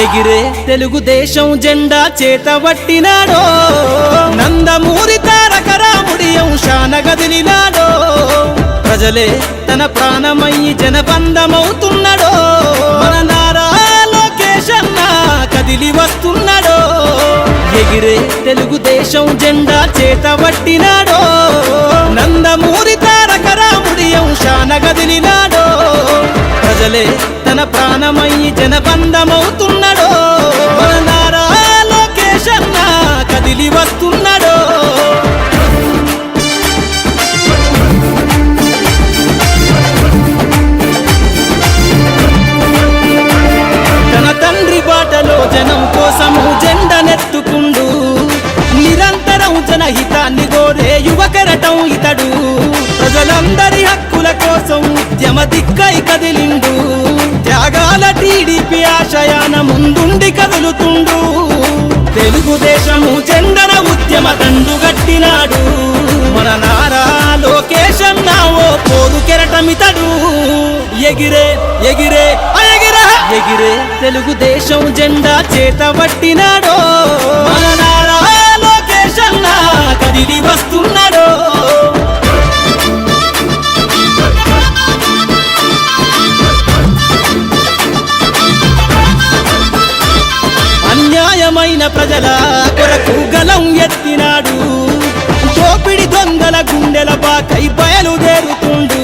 ఎగిరే తెలుగుదేశం జెండా చేతబట్టినాడో నందమూరి తారక రాముడి అంశాన గదిలినాడో ప్రజలే తన ప్రాణమయ్యి జనబంధమవుతున్నాడో మన నారా లోకేష్ అన్న కదిలి వస్తున్నాడో ఎగిరే తెలుగుదేశం జెండా చేతబట్టినాడో నందమూరి తారక రాముడి అంశాన గదిలినాడో ప్రజలే తన ప్రాణమయ్యి జనబంధమవుతున్నాడో మన నారా లోకేష్ అన్న కదిలి వస్తున్నాడో తన తండ్రి బాటలో జనం కోసము జెండనెత్తుకుండు నిరంతరం జనహితాన్ని కోరే యువకెరటం ఇతడు ప్రజలందరి హక్కుల కోసం ఉద్యమ దిక్కై కదిలిండు త్యాగాల టీడీపీ ఆశయాన ముందుండి కదులుతుండు తెలుగుదేశము జెండన ఉద్యమ దండుగట్టినాడు మన నారా లోకేష్ అన్న ఓ పోరు కెరటమితడు ఎగిరే ఎగిరే ఎగిరే తెలుగుదేశం జెండా చేతబట్టినాడో మన నారా లోకేష్ అన్న కదిలి వస్తున్నాడో అన్యాయమైన ప్రజల కొరకు గలం ఎత్తినాడు దోపిడి దొంగల గుండెల బాకై బయలుదేరుతుండు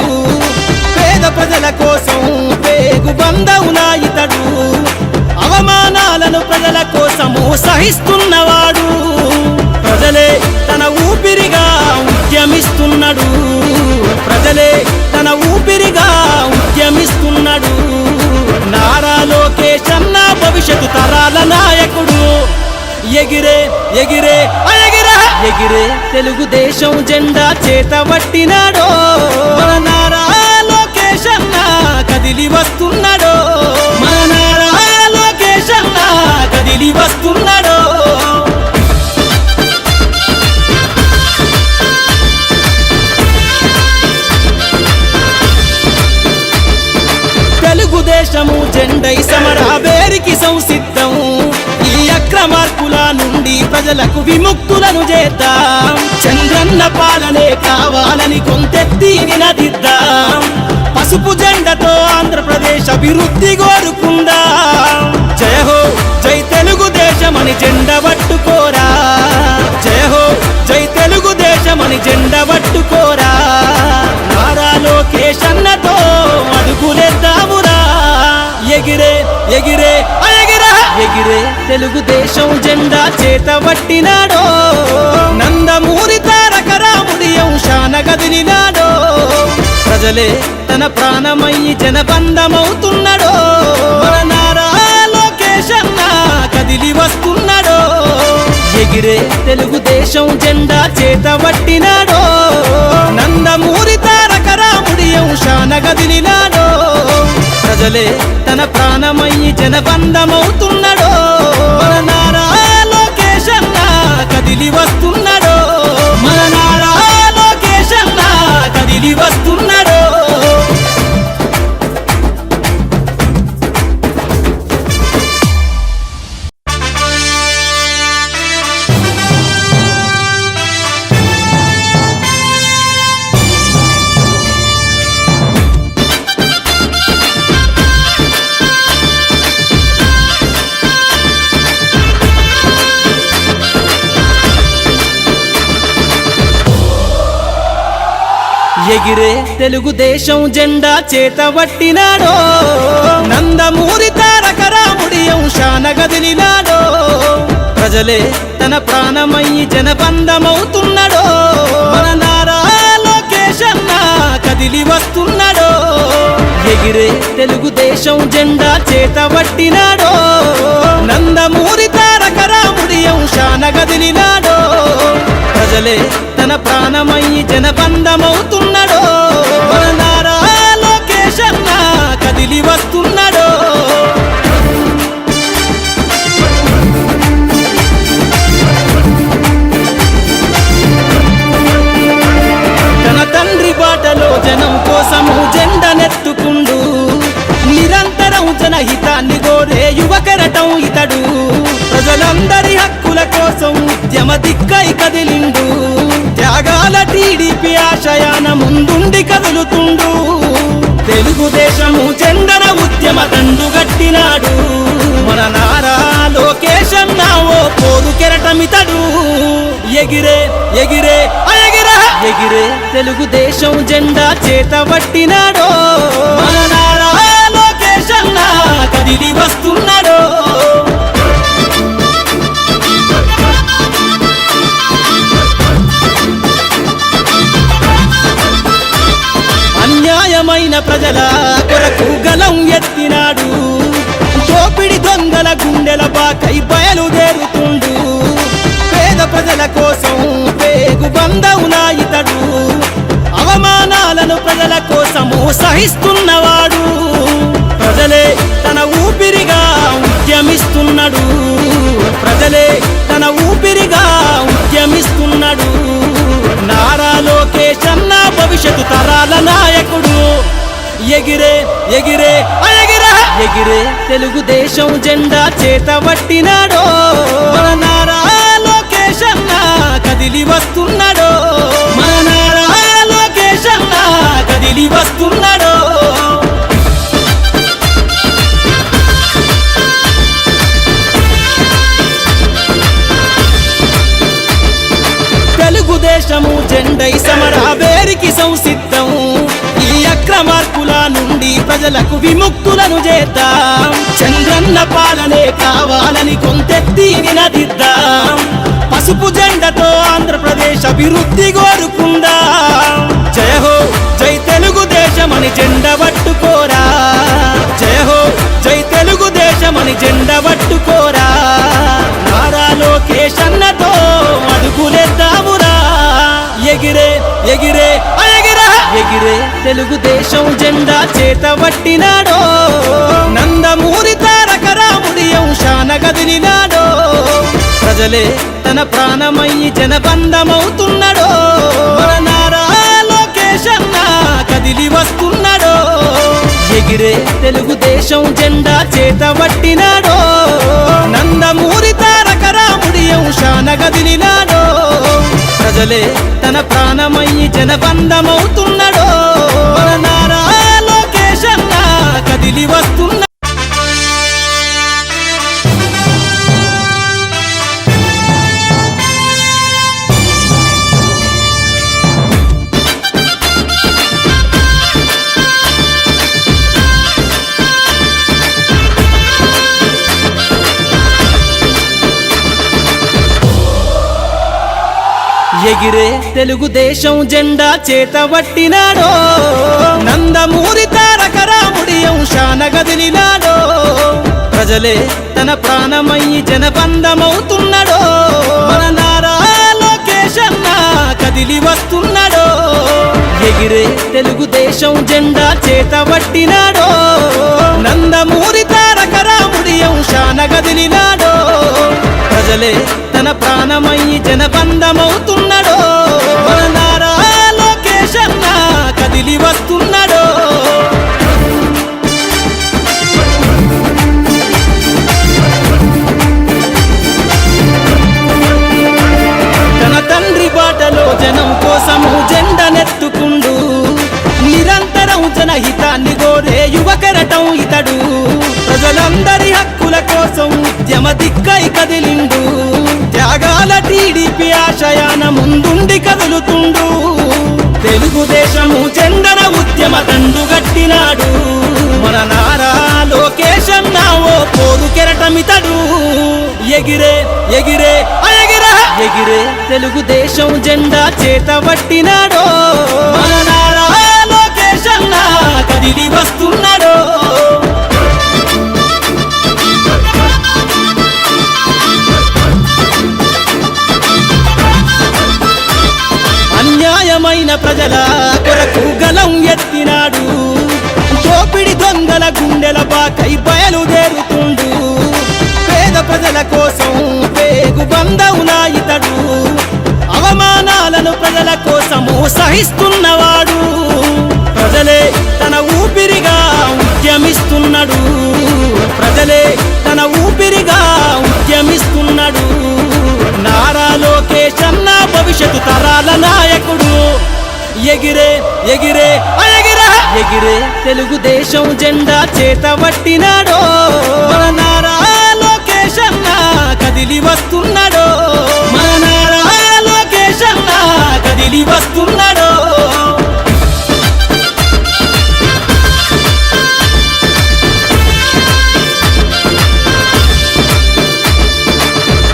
పేద ప్రజల కోసం పేగు బంధవునా ఇతడు అవమానాలను ప్రజల కోసము సహిస్తున్నవాడు ప్రజలే తన ఊపిరిగా ఉద్యమిస్తున్నాడు ప్రజలే తన ఊపిరిగా ఉద్యమిస్తున్నాడు నారా లోకేష్ అన్న భవిష్యత్తు తరాల నాయకుడు ఎగిరే ఎగిరే ఎగిరే తెలుగుదేశం జెండా చేతబట్టినాడో మన నారా లోకేష్ అన్న కదిలి వస్తున్నాడో మన నారా లోకేష్ అన్న కదిలి వస్తున్నాడో తెలుగుదేశము జెండై సమరాబేరికి సంసిద్ధం ఈ అక్రమార్కుల నుండి ప్రజలకు విముక్తులను చేద్దాం చంద్రన్న పాలనే కావాలని కొంతెత్తి నినదిద్దాం పసుపు జెండతో ఆంధ్రప్రదేశ్ అభివృద్ధి కోరుకుందాం జయ హో జై తెలుగుదేశం అని జెండ పట్టుకోరా జయ హో జై తెలుగుదేశం అని జెండ పట్టుకోరా నారా లోకేష్ అన్నతో అడుగులేద్దామురా ఎగిరే ఎగిరే ఎగిరే తెలుగుదేశం జెండా చేతబట్టినాడో నందమూరి తారక రాముడి అంశాన గదిలినాడో ప్రజలే తన ప్రాణమయ్యి జనబంధమవుతున్నాడో మన నారా లోకేష్ అన్న కదిలి వస్తున్నాడో ఎగిరే తెలుగుదేశం జెండా చేతబట్టినాడో నందమూరి తారక రాముడి అంశాన గదిలినాడో ప్రజలే తన ప్రాణమయ్యి జనబంధమవుతున్నాడో మన నారా లోకేష్ అన్న కదిలి వస్తున్నాడో మన నారా లోకేష్ అన్న కదిలి వస్తున్నాడో ఎగిరే తెలుగుదేశం జెండా చేతబట్టినాడో నందమూరి తారక రాముడి అంశాన గదిలినాడో ప్రజలే తన ప్రాణమయ్యి జనబంధమవుతున్నాడో మన నారా లోకేష్ అన్న కదిలి వస్తున్నాడో ఎగిరే తెలుగుదేశం జెండా చేతబట్టినాడో నందమూరి తారక రాముడి అంశాన గదిలినాడో ప్రజలే తన ప్రాణమయ్యి జనబంధమవుతున్నాడో మన నారా లోకేష్ అన్న కదిలి వస్తున్నాడో తన తండ్రి బాటలో జనం కోసము జెండనెత్తుకుండు నిరంతరం జనహితాన్ని గోరే యువకరటం ఇతడు. ప్రజలందరి హక్కుల కోసం ఉద్యమ దిక్కై కదిలిండు. త్యాగాల టీడీపీ ఆశయాన ముందుండి కదులుతుండు. తెలుగుదేశము జెండన ఉద్యమ దండు గట్టినాడు. మన నారా లోకేశన్న ఓ పోరు కెరటమితడు. ఎగిరే ఎగిరే ఎగిరే ఎగిరే తెలుగుదేశం జెండా చేత పట్టినాడో. మన నారా లోకేశన్న కదిలి వస్తున్నాడో. అన్యాయమైన ప్రజల కొరకు గలం ఎత్తినాడు. దోపిడి దొంగల గుండెల బాకై బయలుదేరుతుండు. పేద ప్రజల కోసం పేగు బంధవునా ఇతడు. అవమానాలను ప్రజల కోసము సహిస్తున్నవాడు. ప్రజలే తన ఊపిరిగా ఉద్యమిస్తున్నాడు. ప్రజలే తన ఊపిరిగా ఉద్యమిస్తున్నాడు. నారా లోకేశన్న భవిష్యత్తు తరాల నాయకుడు. ఎగిరే ఎగిరే ఎగిరే ఎగిరే తెలుగుదేశం జెండా చేత పట్టినాడో. మన నారా లోకేశన్న కదిలి వస్తున్నాడో. మన నారా లోకేశన్న కదిలి వస్తున్నాడో. తెలుగుదేశము జెండై సమరావేరికి సంసిద్ధం. ఈ అక్రమార్కుల నుండి ప్రజలకు విముక్తులను చేద్దాం. చంద్రన్న పాలనే కావాలని కొంతెత్తి నినదిద్దాం. పసుపు జెండతో ఆంధ్రప్రదేశ్ అభివృద్ధి కోరుకుందాం. జయ హో జై తెలుగుదేశమని జెండ పట్టుకోరా. జయ హో జై తెలుగుదేశమని జెండ పట్టుకోరా. నారా లోకేశన్నతో అడుగులేద్దామురా. ఎగిరే ఎగిరే ఎగిరే ఎగిరే తెలుగుదేశం జెండా చేత పట్టినాడో. నందమూరి తారక రాముడి అంశాన కదిలినాడో. ప్రజలే తన ప్రాణమయ్యి జనబంధమవుతున్నాడో. మన నారా లోకేశన్న కదిలి వస్తున్నాడో. ఎగిరే తెలుగుదేశం జెండా చేత పట్టినాడో. నందమూరి తారక రాముడి అంశాన కదిలినాడో. ప్రజలే తన ప్రాణమయ్యి జనబంధమవుతున్నాడో. మన నారా లోకేశన్న కదిలి వస్తున్నా. ఎగిరే తెలుగుదేశం జెండా చేత పట్టినాడో. నందమూరి తారక రాముడి అంశాన కదిలినాడో. ప్రజలే తన ప్రాణమయ్యి జనబంధమవుతున్నాడో. మన నారా లోకేశన్న కదిలి వస్తున్నాడో. ఎగిరే తెలుగుదేశం జెండా చేత పట్టినాడో. నందమూరి తారక రాముడి అంశాన కదిలినాడో. ప్రజలే తన ప్రాణమయ్యి జనబంధమవుతున్నాడో. మన నారా లోకేశన్న కదిలి వస్తున్నాడో. తన తండ్రి బాటలో జనం కోసము జెండనెత్తుకుండు. నిరంతరం జనహితాన్ని గోరే యువకరటం ఇతడు. ప్రజలందరి హక్కుల కోసం ఉద్యమ దిక్కై కదిలిండు. త్యాగాల టీడీపీ ఆశయాన ముందుండి కదులుతుండు. తెలుగుదేశము జెండన ఉద్యమ దండు గట్టినాడు. మన నారా లోకేశన్న ఓ పోరు కెరటమితడు. ఎగిరే ఎగిరే ఎగిరే ఎగిరే తెలుగుదేశం జెండా చేత పట్టినాడో. మన నారా లోకేశన్న కదిలి వస్తున్నాడో. అన్యాయమైన ప్రజల కొరకు గలం ఎత్తినాడు. దోపిడి దొంగల గుండెల బాకై బయలుదేరుతుండు. పేద ప్రజల కోసం పేగు బంధవునా ఇతడు. అవమానాలను ప్రజల కోసము సహిస్తున్నవాడు. ప్రజలే తన ఊపిరిగా ఉద్యమిస్తున్నాడు. ప్రజ ప్రజలే తన ఊపిరిగా ఉద్యమిస్తున్నాడు. నారా లోకేష్ అన్న భవిష్యత్తు తరాల నాయకుడు. ఎగిరే ఎగిరే ఎగిరే ఎగిరే తెలుగుదేశం జెండా చేతబట్టినాడో మన నారా లోకేష్ అన్న కదిలి వస్తున్నాడో. మన నారా లోకేష్ అన్న కదిలి వస్తున్నాడో.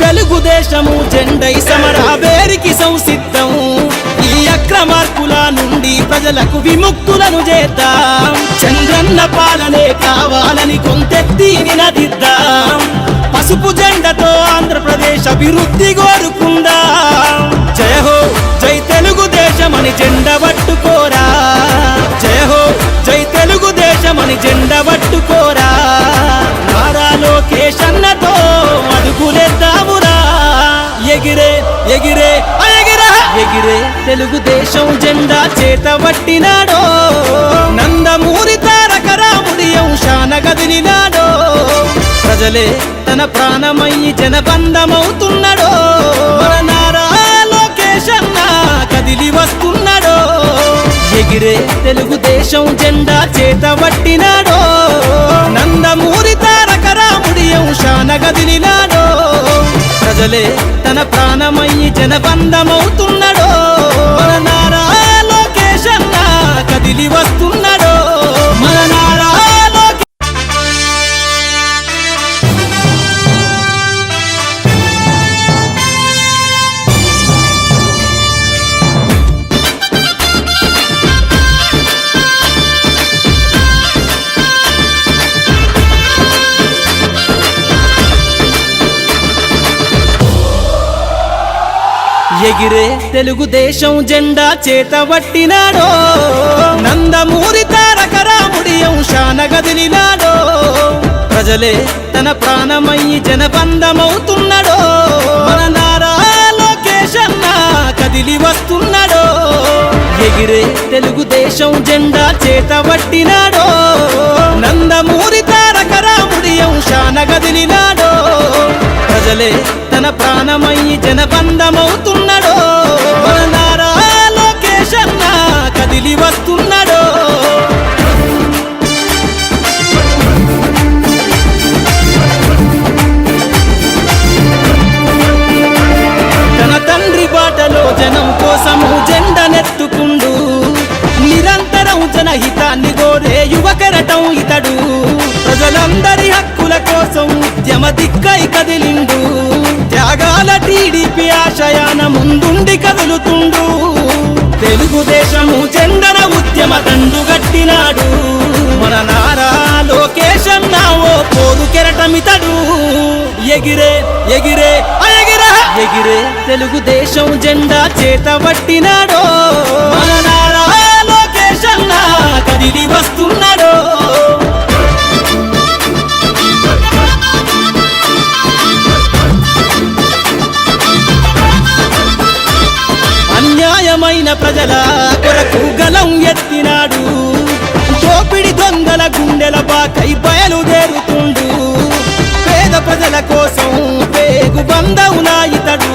తెలుగుదేశము జెండై సమరావేరికి సంసిద్ధం. ఈ అక్రమార్కుల నుండి ప్రజలకు విముక్తులను చేద్దాం. చంద్రన్న పాలనే కావాలని కొంతెత్తి నినదిద్దాం. పసుపు జెండతో ఆంధ్రప్రదేశ్ అభివృద్ధి కోరుకుందాం. జయ హో జై తెలుగుదేశం అని జెండ పట్టుకోరా. జయ హో జై తెలుగుదేశం అని జెండ పట్టుకోరా. నారా లోకేష్ అన్నతో అడుగులేద్దామురా. ఎగిరే ఎగిరే ఎగిరే ఎగిరే తెలుగుదేశం జెండా చేతబట్టినాడో. నందమూరి తారక రాముడి అంశాన కదిలినాడో. ప్రజలే తన ప్రాణమయ్యి జనబంధమవుతున్నాడో. మన నారా లోకేష్ అన్న కదిలి వస్తున్నాడో. ఎగిరే తెలుగుదేశం జెండా చేతబట్టినాడో. నందమూరి తారక రాముడి అంశాన కదిలినాడో. ప్రజలే తన ప్రాణమయ్యి జనబంధమవుతున్నాడో. మన నారా లోకేష్ అన్న కదిలి వస్తున్నాడో. మన నారా ఎగిరే తెలుగుదేశం జెండా చేతబట్టినాడో. నందమూరి తారక రాముడి అంశాన కదిలినాడో. ప్రజలే తన ప్రాణమయ్యి జనబంధమవుతున్నాడో. మన నారా లోకేష్ అన్న కదిలి వస్తున్నాడో. ఎగిరే తెలుగుదేశం జెండా చేతబట్టినాడో. నందమూరి తారక రాముడి అంశాన కదిలినాడో. ప్రజలే తన ప్రాణమయ్యి జనబంధమవుతున్నాడో. మన నారా లోకేష్ అన్న కదిలి వస్తున్నాడో. తన తండ్రి బాటలో జనం కోసము జెండనెత్తుకుండు. నిరంతరం జనహితాన్ని కోరే యువకరటం ఇతడు. ప్రజలందరి హక్కుల కోసం ఉద్యమ దిక్కై కదిలిండు. త్యాగాల టీడీపీ ఆశయాన ముందుండి కదులుతుండు. తెలుగుదేశము జెండన ఉద్యమ దండుగట్టినాడు. మన నారా లోకేష్ అన్న ఓ పోరు కెరటమితడు. ఎగిరే ఎగిరే ఎగిరే ఎగిరే తెలుగుదేశం జెండా చేతబట్టినాడో. మన నారా లోకేష్ అన్న కదిలి వస్తున్నాడో. అన్యాయమైన ప్రజల కొరకు గలం ఎత్తినాడు. దోపిడి దొంగల గుండెల బాకై బయలుదేరుతుండు. పేద ప్రజల కోసం పేగు బంధవునా ఇతడు.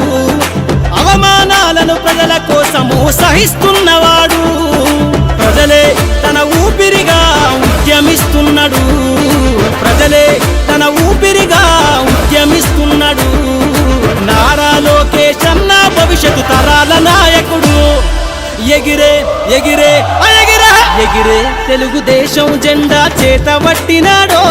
అవమానాలను ప్రజల కోసము సహిస్తున్నవాడు. ప్రజలే తన ఊపిరిగా ఉద్యమిస్తున్నాడు. ప్రజలే తన ఊపిరిగా ఉద్యమిస్తున్నాడు. నారా లోకేష్ అన్న భవిష్యత్తు తరాల నాయకుడు. ఎగిరే ఎగిరే ఎగిరే ఎగిరే తెలుగుదేశం జెండా చేతబట్టినాడో.